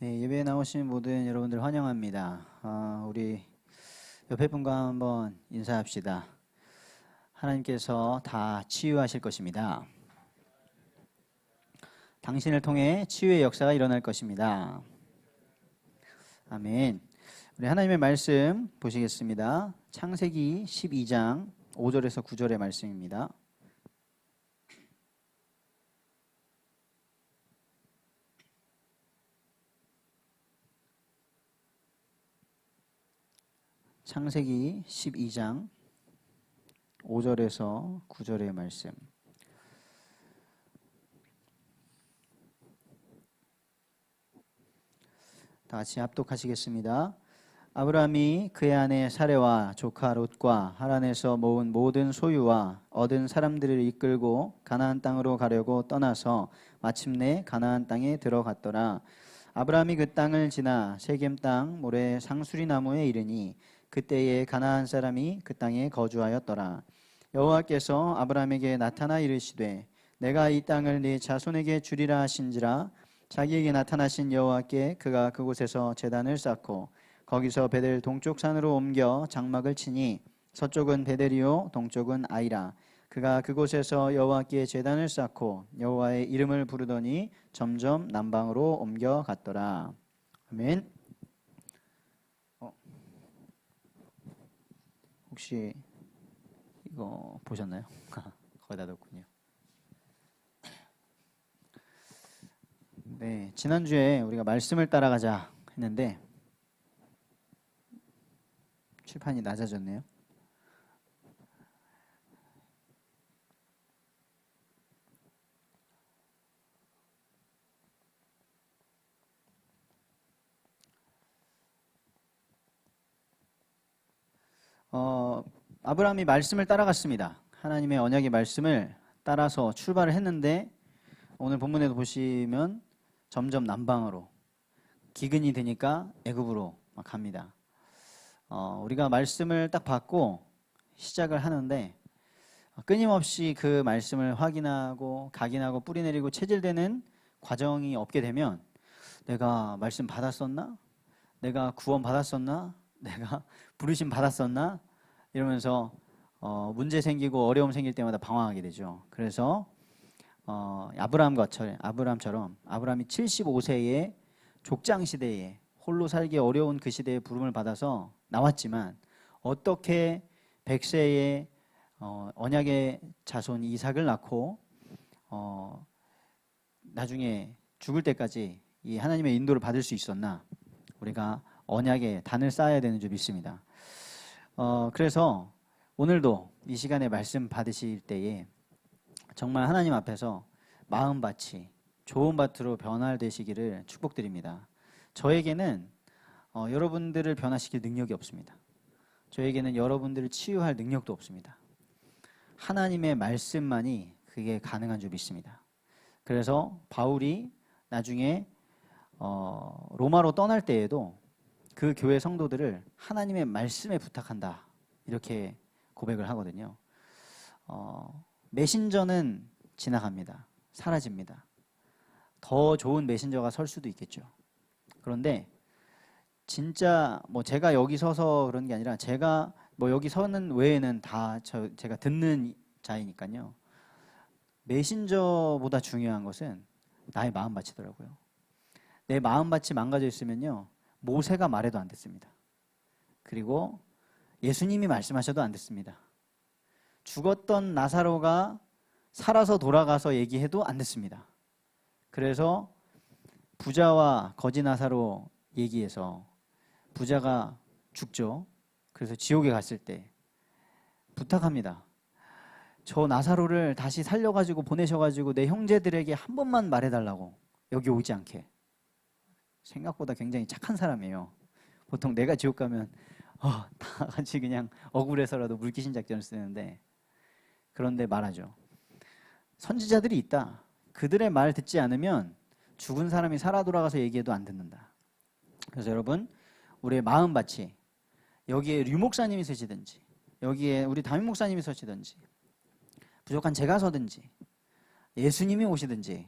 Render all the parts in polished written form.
네, 예배에 나오신 모든 여러분들 환영합니다. 우리 옆에 분과 한번 인사합시다. 하나님께서 다 치유하실 것입니다. 당신을 통해 치유의 역사가 일어날 것입니다. 아멘. 우리 하나님의 말씀 보시겠습니다. 창세기 12장 5절에서 9절의 말씀입니다. 창세기 12장 5절에서 9절의 말씀. 다 같이 합독하시겠습니다. 아브라함이 그의 아내 사레와 조카 롯과 하란에서 모은 모든 소유와 얻은 사람들을 이끌고 가나안 땅으로 가려고 떠나서 마침내 가나안 땅에 들어갔더라. 아브라함이 그 땅을 지나 세겜 땅 모래 상수리 나무에 이르니 그때에 가나안 사람이 그 땅에 거주하였더라. 여호와께서 아브라함에게 나타나 이르시되 내가 이 땅을 네 자손에게 주리라 하신지라. 자기에게 나타나신 여호와께 그가 그곳에서 제단을 쌓고 거기서 베델 동쪽 산으로 옮겨 장막을 치니 서쪽은 베델이요 동쪽은 아이라. 그가 그곳에서 여호와께 제단을 쌓고 여호와의 이름을 부르더니 점점 남방으로 옮겨갔더라. 아멘. 혹시 이거 보셨나요? 거의 다 뒀군요. 네, 지난주에 우리가 말씀을 따라가자 했는데 칠판이 낮아졌네요. 아브라함이 말씀을 따라갔습니다. 하나님의 언약의 말씀을 따라서 출발을 했는데 오늘 본문에도 보시면 점점 남방으로 기근이 되니까 애굽으로 갑니다. 우리가 말씀을 딱 받고 시작을 하는데 끊임없이 그 말씀을 확인하고 각인하고 뿌리내리고 체질되는 과정이 없게 되면 내가 말씀 받았었나? 내가 구원 받았었나? 내가 부르심 받았었나? 이러면서 문제 생기고 어려움 생길 때마다 방황하게 되죠. 그래서 아브라함처럼 아브라함이 75세에 족장 시대에 홀로 살기 어려운 그 시대에 부름을 받아서 나왔지만 어떻게 100세에 언약의 자손 이삭을 낳고 나중에 죽을 때까지 이 하나님의 인도를 받을 수 있었나? 우리가 언약의 단을 쌓아야 되는 줄 믿습니다. 그래서 오늘도 이 시간에 말씀 받으실 때에 정말 하나님 앞에서 마음밭이 좋은 밭으로 변화되시기를 축복드립니다. 저에게는 여러분들을 변화시킬 능력이 없습니다. 저에게는 여러분들을 치유할 능력도 없습니다. 하나님의 말씀만이 그게 가능한 줄 믿습니다. 그래서 바울이 나중에 로마로 떠날 때에도 그 교회 성도들을 하나님의 말씀에 부탁한다 이렇게 고백을 하거든요. 메신저는 지나갑니다. 사라집니다. 더 좋은 메신저가 설 수도 있겠죠. 그런데 진짜 뭐 제가 여기 서서 그런 게 아니라 제가 뭐 여기 서는 외에는 다 제가 듣는 자이니까요. 메신저보다 중요한 것은 나의 마음밭이더라고요. 내 마음밭이 망가져 있으면요. 모세가 말해도 안 듣습니다. 그리고 예수님이 말씀하셔도 안 듣습니다. 죽었던 나사로가 살아서 돌아가서 얘기해도 안 듣습니다. 그래서 부자와 거지 나사로 얘기해서 부자가 죽죠. 그래서 지옥에 갔을 때 부탁합니다. 저 나사로를 다시 살려가지고 보내셔가지고 내 형제들에게 한 번만 말해달라고 여기 오지 않게. 생각보다 굉장히 착한 사람이에요. 보통 내가 지옥 가면 다 같이 그냥 억울해서라도 물귀신 작전을 쓰는데 그런데 말하죠. 선지자들이 있다. 그들의 말 듣지 않으면 죽은 사람이 살아 돌아가서 얘기해도 안 듣는다. 그래서 여러분 우리의 마음밭이 여기에 류 목사님이 서시든지 여기에 우리 담임 목사님이 서시든지 부족한 제가 서든지 예수님이 오시든지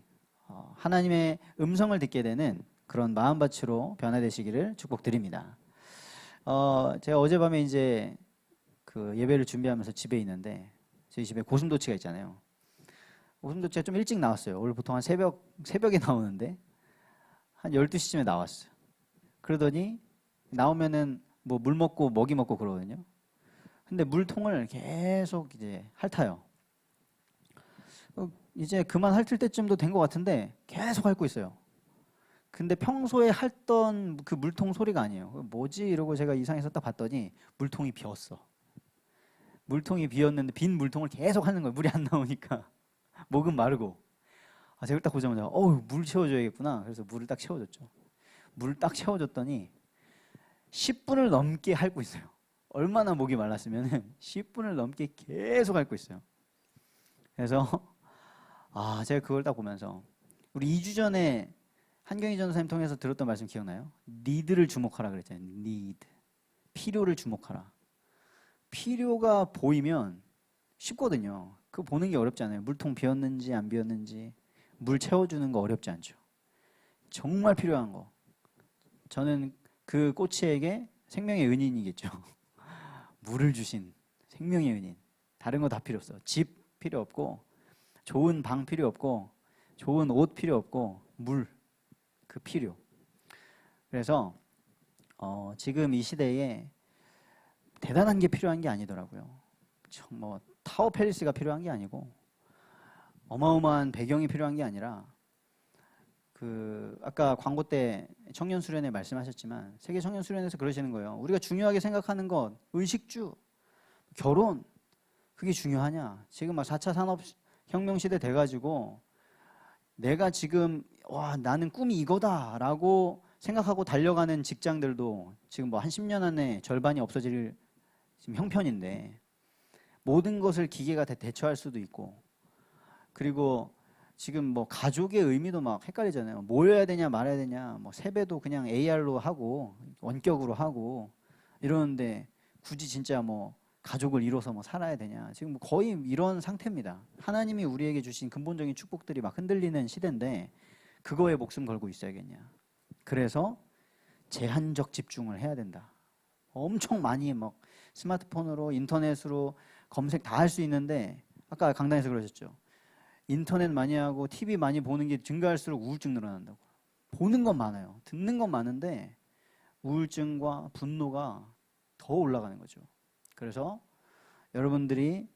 하나님의 음성을 듣게 되는 그런 마음밭으로 변화되시기를 축복드립니다. 제가 어젯밤에 이제 그 예배를 준비하면서 집에 있는데 저희 집에 고슴도치가 있잖아요. 고슴도치가 좀 일찍 나왔어요. 원래 보통 한 새벽에 나오는데 한 12시쯤에 나왔어요. 그러더니 나오면은 뭐 물 먹고 먹이 먹고 그러거든요. 근데 물통을 계속 이제 핥아요. 이제 그만 핥을 때쯤도 된 것 같은데 계속 핥고 있어요. 근데 평소에 핥던 그 물통 소리가 아니에요. 뭐지? 이러고 제가 이상해서 딱 봤더니 물통이 비었어. 물통이 비었는데 빈 물통을 계속 하는 거예요. 물이 안 나오니까. 목은 마르고. 제가 딱 보자마자 물 채워줘야겠구나. 그래서 물을 딱 채워줬죠. 물을 딱 채워줬더니 10분을 넘게 핥고 있어요. 얼마나 목이 말랐으면 10분을 넘게 계속 핥고 있어요. 그래서 제가 그걸 딱 보면서 우리 2주 전에 한경희 전도사님 통해서 들었던 말씀 기억나요? 니드를 주목하라 그랬잖아요. 니드. 필요를 주목하라. 필요가 보이면 쉽거든요. 그거 보는 게 어렵지 않아요. 물통 비었는지 안 비었는지 물 채워주는 거 어렵지 않죠. 정말 필요한 거. 저는 그 꼬치에게 생명의 은인이겠죠. 물을 주신 생명의 은인. 다른 거 다 필요 없어. 집 필요 없고 좋은 방 필요 없고 좋은 옷 필요 없고 물 그 필요. 그래서 지금 이 시대에 대단한 게 필요한 게 아니더라고요. 뭐 타워 팰리스가 필요한 게 아니고 어마어마한 배경이 필요한 게 아니라 아까 광고 때 청년 수련회 말씀하셨지만 세계 청년 수련회에서 그러시는 거예요. 우리가 중요하게 생각하는 것, 의식주, 결혼 그게 중요하냐? 지금 막 4차 산업혁명 시대 돼가지고 내가 지금 나는 꿈이 이거다라고 생각하고 달려가는 직장들도 지금 뭐 한 10년 안에 절반이 없어질 지금 형편인데 모든 것을 기계가 대처할 수도 있고 그리고 지금 뭐 가족의 의미도 막 헷갈리잖아요. 모여야 되냐 말아야 되냐 뭐 세배도 그냥 AR로 하고 원격으로 하고 이러는데 굳이 진짜 뭐 가족을 이뤄서 뭐 살아야 되냐 지금 뭐 거의 이런 상태입니다. 하나님이 우리에게 주신 근본적인 축복들이 막 흔들리는 시대인데 그거에 목숨 걸고 있어야겠냐. 그래서 제한적 집중을 해야 된다. 엄청 많이 막 스마트폰으로 인터넷으로 검색 다 할 수 있는데 아까 강단에서 그러셨죠. 인터넷 많이 하고 TV 많이 보는 게 증가할수록 우울증 늘어난다고. 보는 건 많아요. 듣는 건 많은데 우울증과 분노가 더 올라가는 거죠. 그래서 여러분들이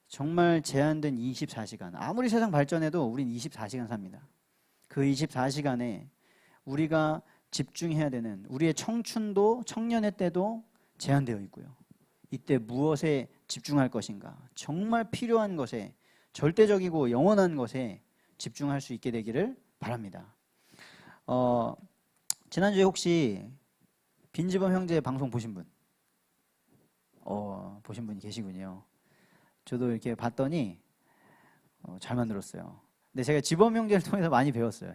정말 제한된 24시간 아무리 세상 발전해도 우린 24시간 삽니다. 그 24시간에 우리가 집중해야 되는 우리의 청춘도 청년의 때도 제한되어 있고요. 이때 무엇에 집중할 것인가 정말 필요한 것에 절대적이고 영원한 것에 집중할 수 있게 되기를 바랍니다. 지난주에 혹시 빈지범 형제 방송 보신 분? 보신 분이 계시군요. 저도 이렇게 봤더니 잘 만들었어요. 근데 제가 지범 형제를 통해서 많이 배웠어요.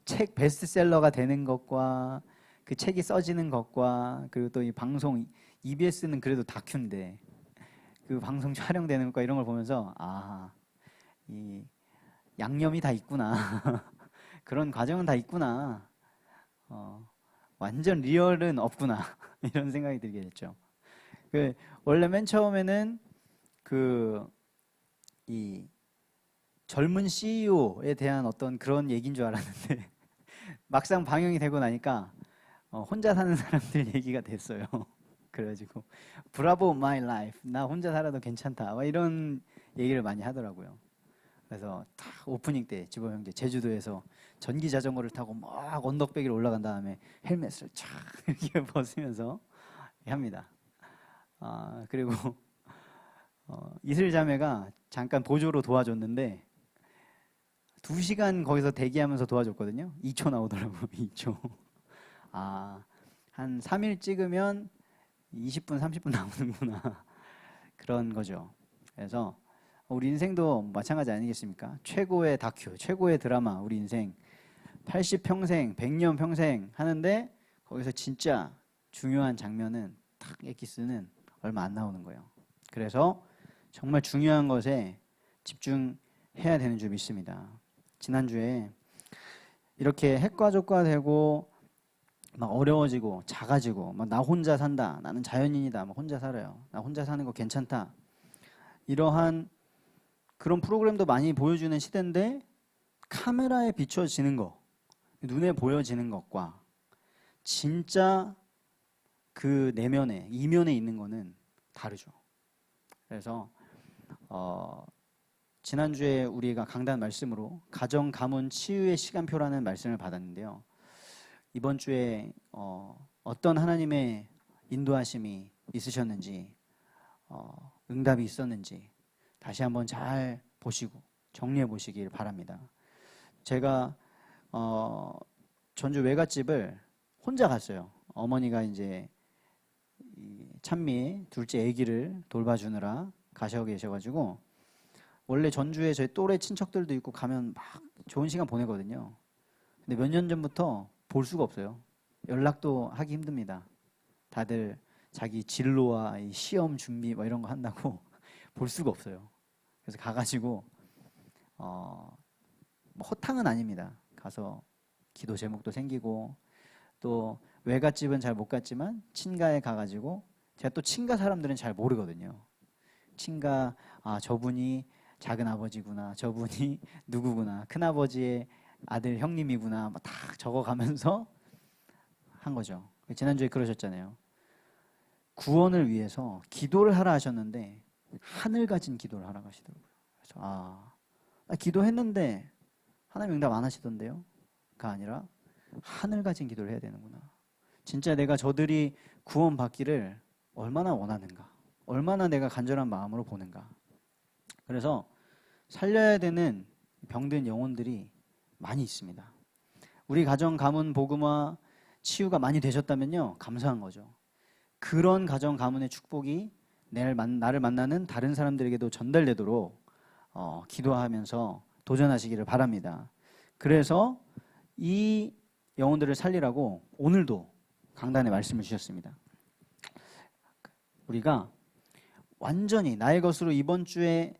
책 베스트셀러가 되는 것과 그 책이 써지는 것과 그리고 또 이 방송 EBS는 그래도 다큐인데 그 방송 촬영되는 것과 이런 걸 보면서 이 양념이 다 있구나. 그런 과정은 다 있구나. 완전 리얼은 없구나. 이런 생각이 들게 됐죠. 원래 맨 처음에는 이 젊은 CEO에 대한 어떤 그런 얘기인 줄 알았는데 막상 방영이 되고 나니까 혼자 사는 사람들 얘기가 됐어요. 그래가지고 브라보 마이 라이프 나 혼자 살아도 괜찮다 막 이런 얘기를 많이 하더라고요. 그래서 딱 오프닝 때 지범 형제 제주도에서 전기 자전거를 타고 막 언덕배기를 올라간 다음에 헬멧을 촥 이렇게 벗으면서 합니다. 그리고 이슬 자매가 잠깐 보조로 도와줬는데 2시간 거기서 대기하면서 도와줬거든요. 2초 나오더라고요. 2초. 한 3일 찍으면 20분, 30분 나오는구나. 그런 거죠. 그래서 우리 인생도 마찬가지 아니겠습니까? 최고의 다큐, 최고의 드라마, 우리 인생 80평생, 100년 평생 하는데 거기서 진짜 중요한 장면은 딱 엑기스는 얼마 안 나오는 거예요. 그래서 정말 중요한 것에 집중해야 되는 줄 믿습니다. 지난주에 이렇게 핵과적화되고 막 어려워지고 작아지고 막 나 혼자 산다. 나는 자연인이다. 막 혼자 살아요. 나 혼자 사는 거 괜찮다. 이러한 그런 프로그램도 많이 보여주는 시대인데 카메라에 비춰지는 거, 눈에 보여지는 것과 진짜 그 내면에, 이면에 있는 거는 다르죠. 그래서 지난주에 우리가 강단 말씀으로 가정, 가문, 치유의 시간표라는 말씀을 받았는데요. 이번 주에 어떤 하나님의 인도하심이 있으셨는지, 응답이 있었는지 다시 한번 잘 보시고 정리해 보시길 바랍니다. 제가 전주 외갓집을 혼자 갔어요. 어머니가 이제 찬미의 둘째 아기를 돌봐주느라 가셔 계셔가지고 원래 전주에 저희 또래 친척들도 있고 가면 막 좋은 시간 보내거든요. 근데 몇 년 전부터 볼 수가 없어요. 연락도 하기 힘듭니다. 다들 자기 진로와 이 시험 준비 뭐 이런 거 한다고 볼 수가 없어요. 그래서 가가지고 뭐 허탕은 아닙니다. 가서 기도 제목도 생기고 또 외갓집은 잘 못 갔지만 친가에 가가지고 제가 또 친가 사람들은 잘 모르거든요. 친가 저분이 작은 아버지구나, 저분이 누구구나, 큰 아버지의 아들 형님이구나 막 다 적어가면서 한 거죠. 지난주에 그러셨잖아요. 구원을 위해서 기도를 하라 하셨는데 하늘 가진 기도를 하라 하시더라고요. 그래서 나 기도했는데 하나님 응답 안 하시던데요? 가 아니라 하늘 가진 기도를 해야 되는구나. 진짜 내가 저들이 구원 받기를 얼마나 원하는가, 얼마나 내가 간절한 마음으로 보는가. 그래서 살려야 되는 병든 영혼들이 많이 있습니다. 우리 가정, 가문, 복음화, 치유가 많이 되셨다면요, 감사한 거죠. 그런 가정, 가문의 축복이 나를 만나는 다른 사람들에게도 전달되도록 기도하면서 도전하시기를 바랍니다. 그래서 이 영혼들을 살리라고 오늘도 강단에 말씀을 주셨습니다. 우리가 완전히 나의 것으로 이번 주에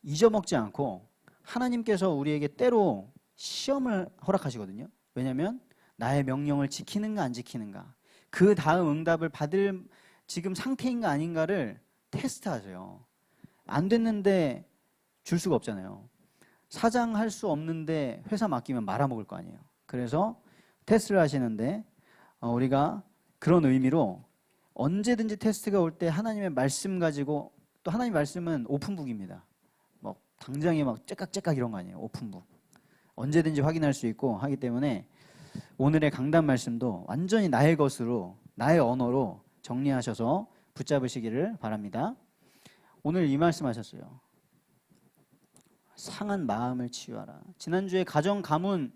잊어먹지 않고 하나님께서 우리에게 때로 시험을 허락하시거든요. 왜냐하면 나의 명령을 지키는가 안 지키는가, 그 다음 응답을 받을 지금 상태인가 아닌가를 테스트하세요. 안 됐는데 줄 수가 없잖아요. 사장할 수 없는데 회사 맡기면 말아먹을 거 아니에요. 그래서 테스트를 하시는데 우리가 그런 의미로 언제든지 테스트가 올 때 하나님의 말씀 가지고, 또 하나님의 말씀은 오픈북입니다. 뭐 당장에 막 째깍째깍 이런 거 아니에요. 오픈북. 언제든지 확인할 수 있고 하기 때문에 오늘의 강단 말씀도 완전히 나의 것으로, 나의 언어로 정리하셔서 붙잡으시기를 바랍니다. 오늘 이 말씀 하셨어요. 상한 마음을 치유하라. 지난주에 가정, 가문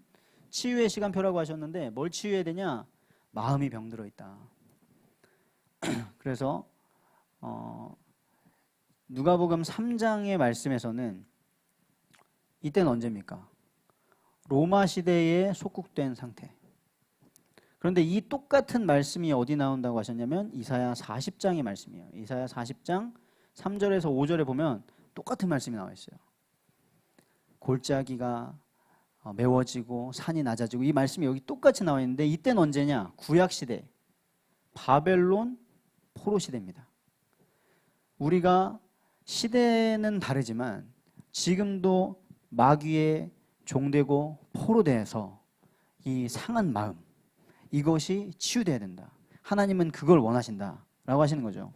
치유의 시간표라고 하셨는데 뭘 치유해야 되냐? 마음이 병들어 있다. 그래서 누가복음 3장의 말씀에서는 이때는 언제입니까? 로마 시대에 속국된 상태. 그런데 이 똑같은 말씀이 어디 나온다고 하셨냐면 이사야 40장의 말씀이에요. 이사야 40장 3절에서 5절에 보면 똑같은 말씀이 나와 있어요. 골짜기가 메워지고 산이 낮아지고, 이 말씀이 여기 똑같이 나와 있는데 이때는 언제냐? 구약시대 바벨론 포로 시대입니다. 우리가 시대는 다르지만 지금도 마귀의 종되고 포로돼서 이 상한 마음, 이것이 치유돼야 된다. 하나님은 그걸 원하신다 라고 하시는 거죠.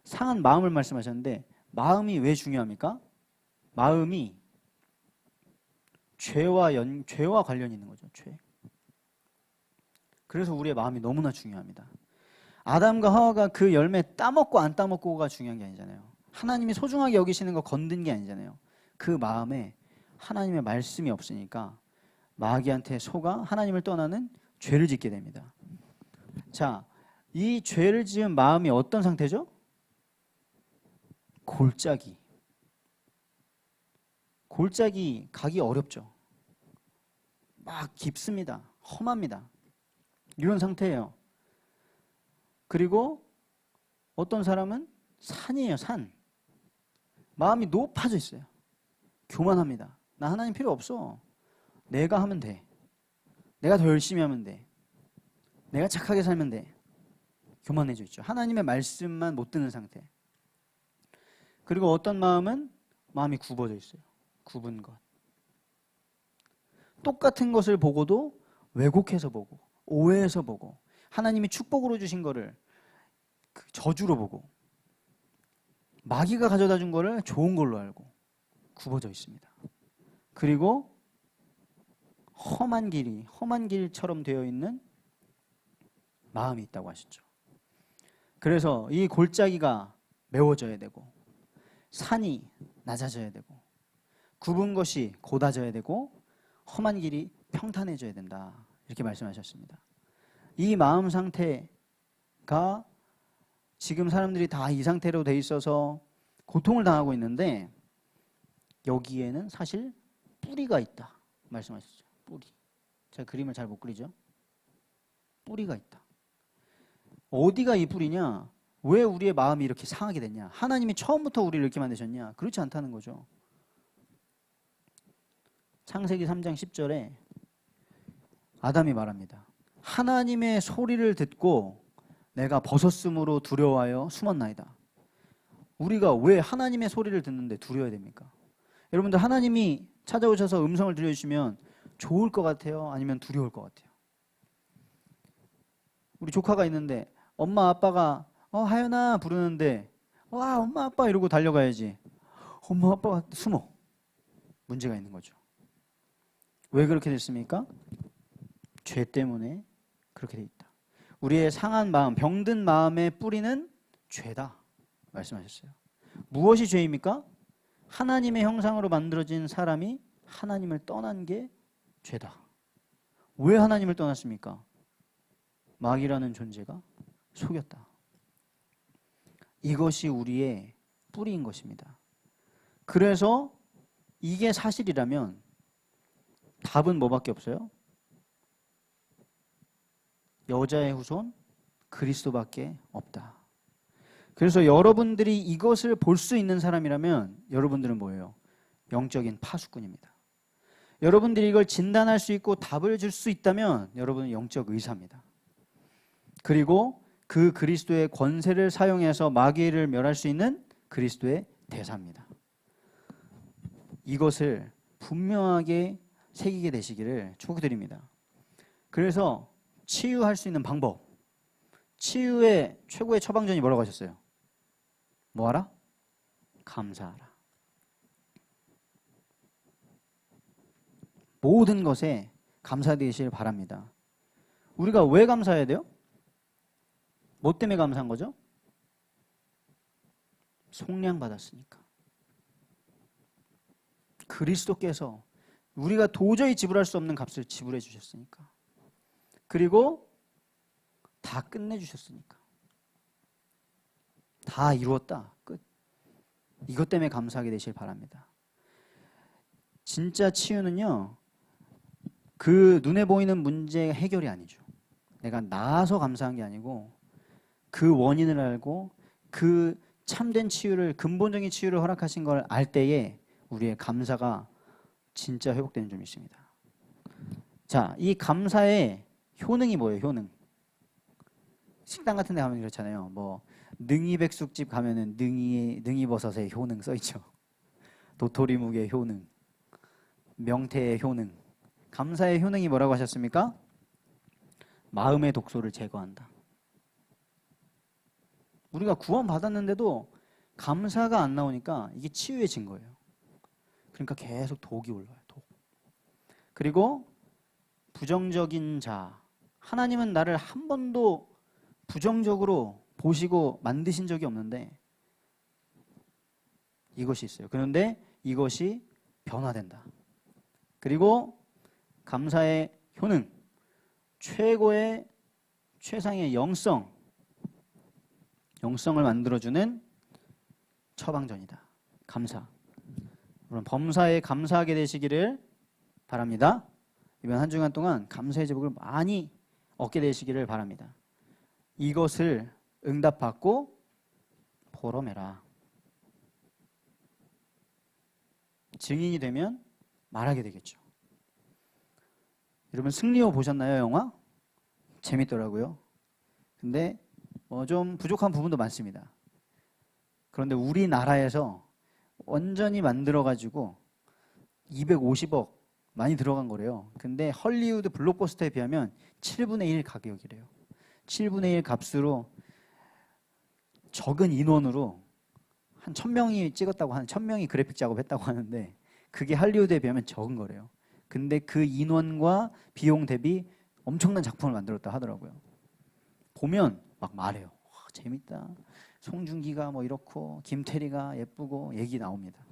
상한 마음을 말씀하셨는데 마음이 왜 중요합니까? 마음이 죄와 관련이 있는 거죠. 죄. 그래서 우리의 마음이 너무나 중요합니다. 아담과 하와가 그 열매 따먹고 안 따먹고가 중요한 게 아니잖아요. 하나님이 소중하게 여기시는 거 건든 게 아니잖아요. 그 마음에 하나님의 말씀이 없으니까 마귀한테 속아 하나님을 떠나는 죄를 짓게 됩니다. 자, 이 죄를 지은 마음이 어떤 상태죠? 골짜기. 골짜기 가기 어렵죠. 막 깊습니다. 험합니다. 이런 상태예요. 그리고 어떤 사람은 산이에요. 산. 마음이 높아져 있어요. 교만합니다. 나 하나님 필요 없어. 내가 하면 돼. 내가 더 열심히 하면 돼. 내가 착하게 살면 돼. 교만해져 있죠. 하나님의 말씀만 못 듣는 상태. 그리고 어떤 마음은 마음이 굽어져 있어요. 굽은 것. 똑같은 것을 보고도 왜곡해서 보고 오해해서 보고 하나님이 축복으로 주신 거를 저주로 보고 마귀가 가져다 준 거를 좋은 걸로 알고 굽어져 있습니다. 그리고 험한 길처럼 되어 있는 마음이 있다고 하셨죠. 그래서 이 골짜기가 메워져야 되고 산이 낮아져야 되고 굽은 것이 곧아져야 되고 험한 길이 평탄해져야 된다. 이렇게 말씀하셨습니다. 이 마음 상태가 지금 사람들이 다 이 상태로 돼 있어서 고통을 당하고 있는데 여기에는 사실 뿌리가 있다. 말씀하셨죠. 뿌리. 제가 그림을 잘 못 그리죠. 뿌리가 있다. 어디가 이 뿌리냐? 왜 우리의 마음이 이렇게 상하게 됐냐? 하나님이 처음부터 우리를 이렇게 만드셨냐? 그렇지 않다는 거죠. 창세기 3장 10절에 아담이 말합니다. 하나님의 소리를 듣고 내가 벗었으므로 두려워하여 숨었나이다. 우리가 왜 하나님의 소리를 듣는데 두려워야 됩니까? 여러분들 하나님이 찾아오셔서 음성을 들려주시면 좋을 것 같아요? 아니면 두려울 것 같아요? 우리 조카가 있는데 엄마 아빠가 하연아 부르는데 와 엄마 아빠 이러고 달려가야지. 엄마 아빠가 숨어. 문제가 있는 거죠. 왜 그렇게 됐습니까? 죄 때문에 그렇게 돼 있다. 우리의 상한 마음, 병든 마음의 뿌리는 죄다 말씀하셨어요. 무엇이 죄입니까? 하나님의 형상으로 만들어진 사람이 하나님을 떠난 게 죄다. 왜 하나님을 떠났습니까? 마귀라는 존재가 속였다. 이것이 우리의 뿌리인 것입니다. 그래서 이게 사실이라면 답은 뭐밖에 없어요? 여자의 후손 그리스도밖에 없다. 그래서 여러분들이 이것을 볼 수 있는 사람이라면 여러분들은 뭐예요? 영적인 파수꾼입니다. 여러분들이 이걸 진단할 수 있고 답을 줄 수 있다면 여러분은 영적 의사입니다. 그리고 그 그리스도의 권세를 사용해서 마귀를 멸할 수 있는 그리스도의 대사입니다. 이것을 분명하게 새기게 되시기를 축복드립니다. 그래서 치유할 수 있는 방법, 치유의 최고의 처방전이 뭐라고 하셨어요? 뭐하라? 감사하라. 모든 것에 감사되시길 바랍니다. 우리가 왜 감사해야 돼요? 뭐 때문에 감사한 거죠? 속량 받았으니까. 그리스도께서 우리가 도저히 지불할 수 없는 값을 지불해 주셨으니까. 그리고 다 끝내 주셨으니까. 다 이루었다. 끝. 이것 때문에 감사하게 되시길 바랍니다. 진짜 치유는요, 그 눈에 보이는 문제 해결이 아니죠. 내가 나아서 감사한 게 아니고 그 원인을 알고 그 참된 치유를, 근본적인 치유를 허락하신 걸 알 때에 우리의 감사가 진짜 회복되는 점이 있습니다. 자, 이 감사의 효능이 뭐예요? 효능. 식당 같은 데 가면 그렇잖아요. 뭐 능이백숙집 가면은 능이버섯의 효능 써 있죠. 도토리묵의 효능, 명태의 효능. 감사의 효능이 뭐라고 하셨습니까? 마음의 독소를 제거한다. 우리가 구원 받았는데도 감사가 안 나오니까 이게 치유의 증거예요. 그러니까 계속 독이 올라와요. 독. 그리고 부정적인 자. 하나님은 나를 한 번도 부정적으로 보시고 만드신 적이 없는데 이것이 있어요. 그런데 이것이 변화된다. 그리고 감사의 효능. 최고의 최상의 영성을 만들어주는 처방전이다. 감사. 그럼 범사에 감사하게 되시기를 바랍니다. 이번 한 주간 동안 감사의 제복을 많이 얻게 되시기를 바랍니다. 이것을 응답받고 보러매라. 증인이 되면 말하게 되겠죠. 여러분 승리호 보셨나요, 영화? 재밌더라고요. 근데 좀 부족한 부분도 많습니다. 그런데 우리나라에서 완전히 만들어가지고 250억 많이 들어간 거래요. 근데 헐리우드 블록버스터에 비하면 7분의 1 가격이래요. 7분의 1 값으로 적은 인원으로 한 1000명이 찍었다고 하는 1000명이 그래픽 작업했다고 하는데 그게 할리우드에 비하면 적은 거래요. 근데 그 인원과 비용 대비 엄청난 작품을 만들었다 하더라고요. 보면 막 말해요. 와, 재밌다. 송중기가 뭐 이렇고 김태리가 예쁘고 얘기 나옵니다.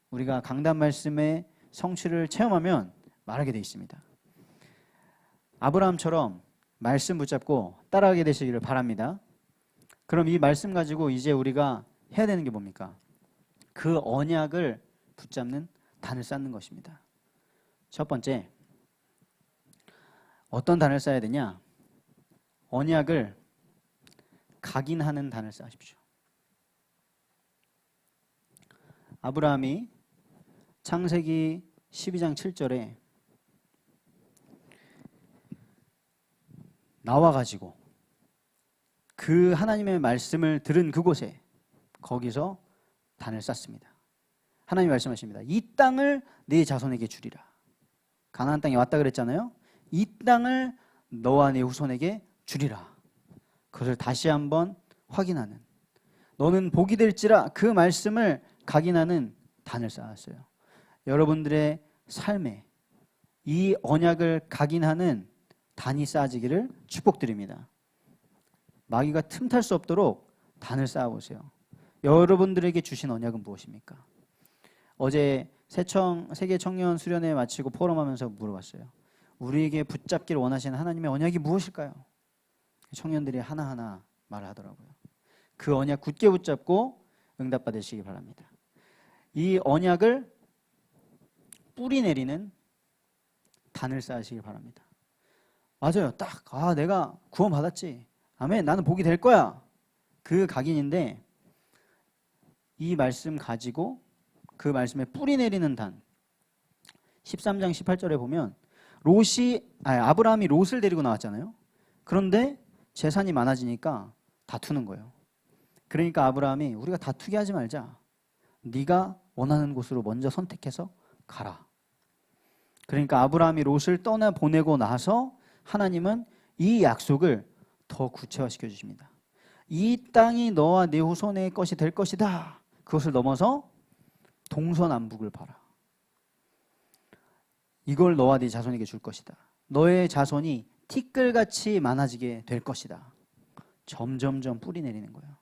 우리가 강단 말씀의 성취를 체험하면 말하게 돼 있습니다. 아브라함처럼 말씀 붙잡고 따라가게 되시기를 바랍니다. 그럼 이 말씀 가지고 이제 우리가 해야 되는 게 뭡니까? 그 언약을 붙잡는 단을 쌓는 것입니다. 첫 번째, 어떤 단을 쌓아야 되냐? 언약을 각인하는 단을 쌓으십시오. 아브라함이 창세기 12장 7절에 나와가지고 그 하나님의 말씀을 들은 그곳에 거기서 단을 쌓습니다. 하나님이 말씀하십니다. 이 땅을 네 자손에게 주리라. 가나안 땅에 왔다 그랬잖아요. 이 땅을 너와 네 후손에게 주리라. 그것을 다시 한번 확인하는, 너는 복이 될지라 그 말씀을 각인하는 단을 쌓았어요. 여러분들의 삶에 이 언약을 각인하는 단이 쌓아지기를 축복드립니다. 마귀가 틈탈 수 없도록 단을 쌓아보세요. 여러분들에게 주신 언약은 무엇입니까? 어제 세계 청년 수련회 마치고 포럼하면서 물어봤어요. 우리에게 붙잡기를 원하시는 하나님의 언약이 무엇일까요? 청년들이 하나하나 말을 하더라고요. 그 언약 굳게 붙잡고 응답받으시기 바랍니다. 이 언약을 뿌리 내리는 단을 쌓으시기 바랍니다. 맞아요. 딱 내가 구원 받았지. 아멘. 나는 복이 될 거야. 그 각인인데 이 말씀 가지고 그 말씀에 뿌리 내리는 단. 13장 18절에 보면 아브라함이 롯을 데리고 나왔잖아요. 그런데 재산이 많아지니까 다투는 거예요. 그러니까 아브라함이 우리가 다투게 하지 말자. 네가 원하는 곳으로 먼저 선택해서 가라. 그러니까 아브라함이 롯을 떠나 보내고 나서 하나님은 이 약속을 더 구체화시켜 주십니다. 이 땅이 너와 네 후손의 것이 될 것이다. 그것을 넘어서 동서남북을 봐라. 이걸 너와 네 자손에게 줄 것이다. 너의 자손이 티끌같이 많아지게 될 것이다. 점점점 뿌리 내리는 거예요.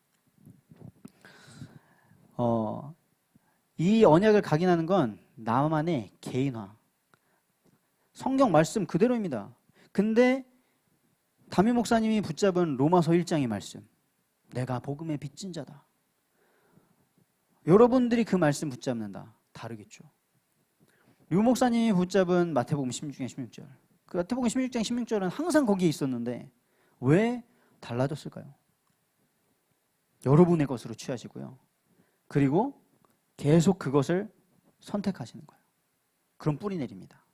이 언약을 각인하는 건 나만의 개인화. 성경 말씀 그대로입니다. 근데 담임 목사님이 붙잡은 로마서 1장의 말씀. 내가 복음의 빚진 자다. 여러분들이 그 말씀 붙잡는다. 다르겠죠. 류 목사님이 붙잡은 마태복음 16장 16절. 그 마태복음 16장 16절은 항상 거기에 있었는데 왜 달라졌을까요? 여러분의 것으로 취하시고요. 그리고 계속 그것을 선택하시는 거예요. 그럼 뿌리 내립니다.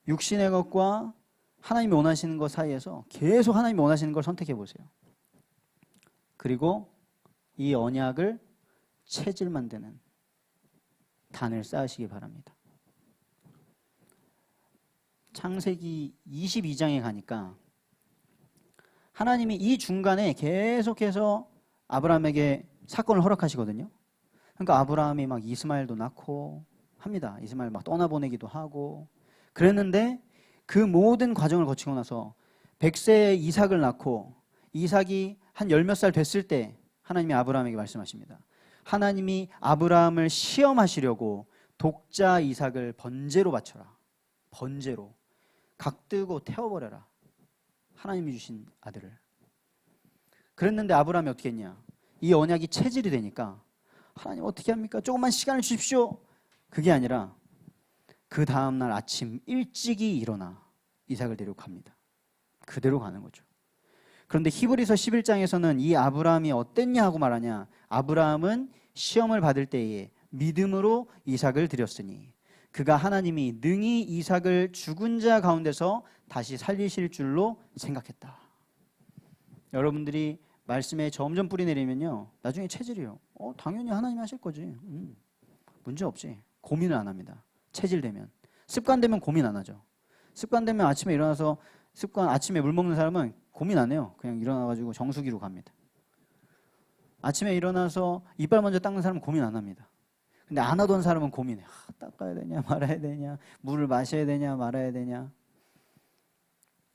육신의 것과 하나님이 원하시는 것 사이에서 계속 하나님이 원하시는 걸 선택해 보세요. 그리고 이 언약을 체질 만드는 단을 쌓으시기 바랍니다. 창세기 22장에 가니까 하나님이 이 중간에 계속해서 아브라함에게 사건을 허락하시거든요. 그러니까 아브라함이 막 이스마엘도 낳고 합니다. 이스마엘 막 떠나보내기도 하고 그랬는데 그 모든 과정을 거치고 나서 100세에 이삭을 낳고 이삭이 한 열 몇 살 됐을 때 하나님이 아브라함에게 말씀하십니다. 하나님이 아브라함을 시험하시려고 독자 이삭을 번제로 바쳐라. 번제로. 각뜨고 태워버려라. 하나님이 주신 아들을. 그랬는데 아브라함이 어떻게 했냐. 이 언약이 체질이 되니까 하나님 어떻게 합니까? 조금만 시간을 주십시오. 그게 아니라 그 다음날 아침 일찍이 일어나 이삭을 데리고 갑니다. 그대로 가는 거죠. 그런데 히브리서 11장에서는 이 아브라함이 어땠냐 하고 말하냐. 아브라함은 시험을 받을 때에 믿음으로 이삭을 드렸으니 그가 하나님이 능히 이삭을 죽은 자 가운데서 다시 살리실 줄로 생각했다. 여러분들이 말씀에 점점 뿌리 내리면요, 나중에 체질이에요. 당연히 하나님이 하실 거지. 문제 없지. 고민을 안 합니다. 체질되면. 습관되면 고민 안 하죠. 습관되면 아침에 일어나서 아침에 물 먹는 사람은 고민 안 해요. 그냥 일어나가지고 정수기로 갑니다. 아침에 일어나서 이빨 먼저 닦는 사람은 고민 안 합니다. 근데 안 하던 사람은 고민해. 닦아야 되냐 말아야 되냐, 물을 마셔야 되냐 말아야 되냐.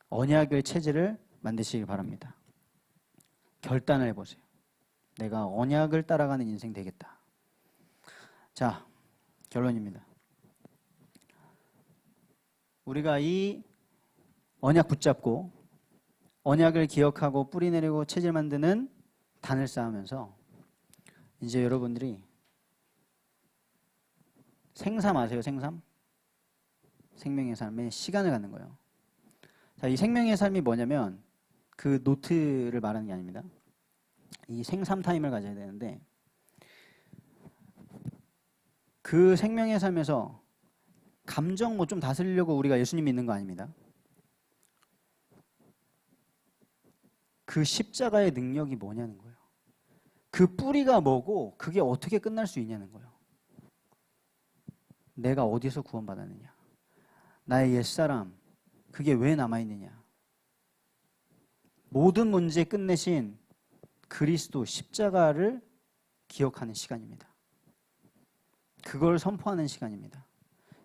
언약의 체질을 만드시길 바랍니다. 결단을 해보세요. 내가 언약을 따라가는 인생 되겠다. 자, 결론입니다. 우리가 이 언약 붙잡고 언약을 기억하고 뿌리 내리고 체질 만드는 단을 쌓으면서 이제 여러분들이 생삼 아세요? 생삼? 생명의 삶에 시간을 갖는 거예요. 자, 이 생명의 삶이 뭐냐면 그 노트를 말하는 게 아닙니다. 이 생삼 타임을 가져야 되는데 그 생명의 삶에서 감정 뭐 좀 다스리려고 우리가 예수님 믿는 거 아닙니다. 그 십자가의 능력이 뭐냐는 거예요. 그 뿌리가 뭐고 그게 어떻게 끝날 수 있냐는 거예요. 내가 어디서 구원받았느냐, 나의 옛사람 그게 왜 남아있느냐, 모든 문제 끝내신 그리스도 십자가를 기억하는 시간입니다. 그걸 선포하는 시간입니다.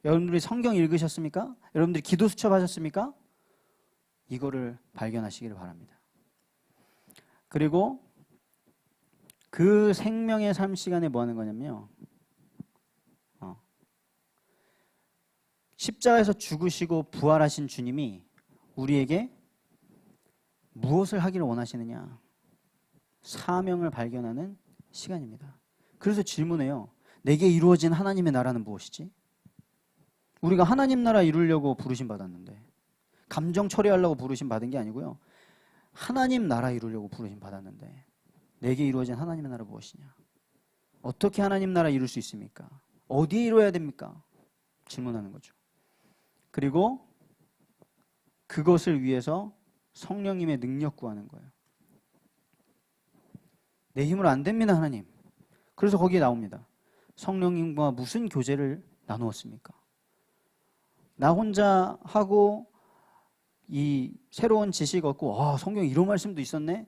여러분들이 성경 읽으셨습니까? 여러분들이 기도 수첩하셨습니까? 이거를 발견하시기를 바랍니다. 그리고 그 생명의 삶 시간에 뭐 하는 거냐면요, 십자가에서 죽으시고 부활하신 주님이 우리에게 무엇을 하기를 원하시느냐, 사명을 발견하는 시간입니다. 그래서 질문해요. 내게 이루어진 하나님의 나라는 무엇이지? 우리가 하나님 나라 이루려고 부르심 받았는데, 감정 처리하려고 부르심 받은 게 아니고요, 하나님 나라 이루려고 부르심 받았는데 내게 이루어진 하나님의 나라 무엇이냐? 어떻게 하나님 나라 이룰 수 있습니까? 어디에 이루어야 됩니까? 질문하는 거죠. 그리고 그것을 위해서 성령님의 능력 구하는 거예요. 내 힘으로 안 됩니다, 하나님. 그래서 거기에 나옵니다. 성령님과 무슨 교제를 나누었습니까? 나 혼자 하고 이 새로운 지식 얻고 성경에 이런 말씀도 있었네?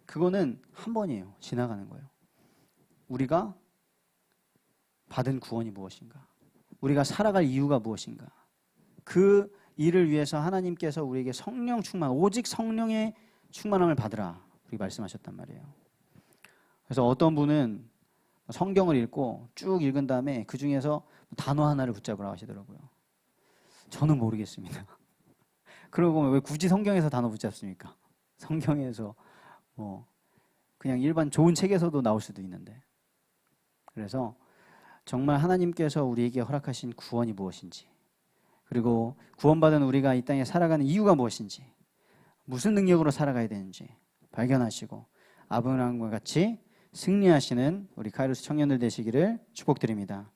그거는 한 번이에요. 지나가는 거예요. 우리가 받은 구원이 무엇인가? 우리가 살아갈 이유가 무엇인가? 그 일을 위해서 하나님께서 우리에게 성령 충만, 오직 성령의 충만함을 받으라, 우리 말씀하셨단 말이에요. 그래서 어떤 분은 성경을 읽고 쭉 읽은 다음에 그 중에서 단어 하나를 붙잡으라고 하시더라고요. 저는 모르겠습니다. 그러고 왜 굳이 성경에서 단어 붙잡습니까? 성경에서 그냥 일반 좋은 책에서도 나올 수도 있는데. 그래서 정말 하나님께서 우리에게 허락하신 구원이 무엇인지, 그리고 구원받은 우리가 이 땅에 살아가는 이유가 무엇인지, 무슨 능력으로 살아가야 되는지 발견하시고 아브라함과 같이 승리하시는 우리 카이로스 청년들 되시기를 축복드립니다.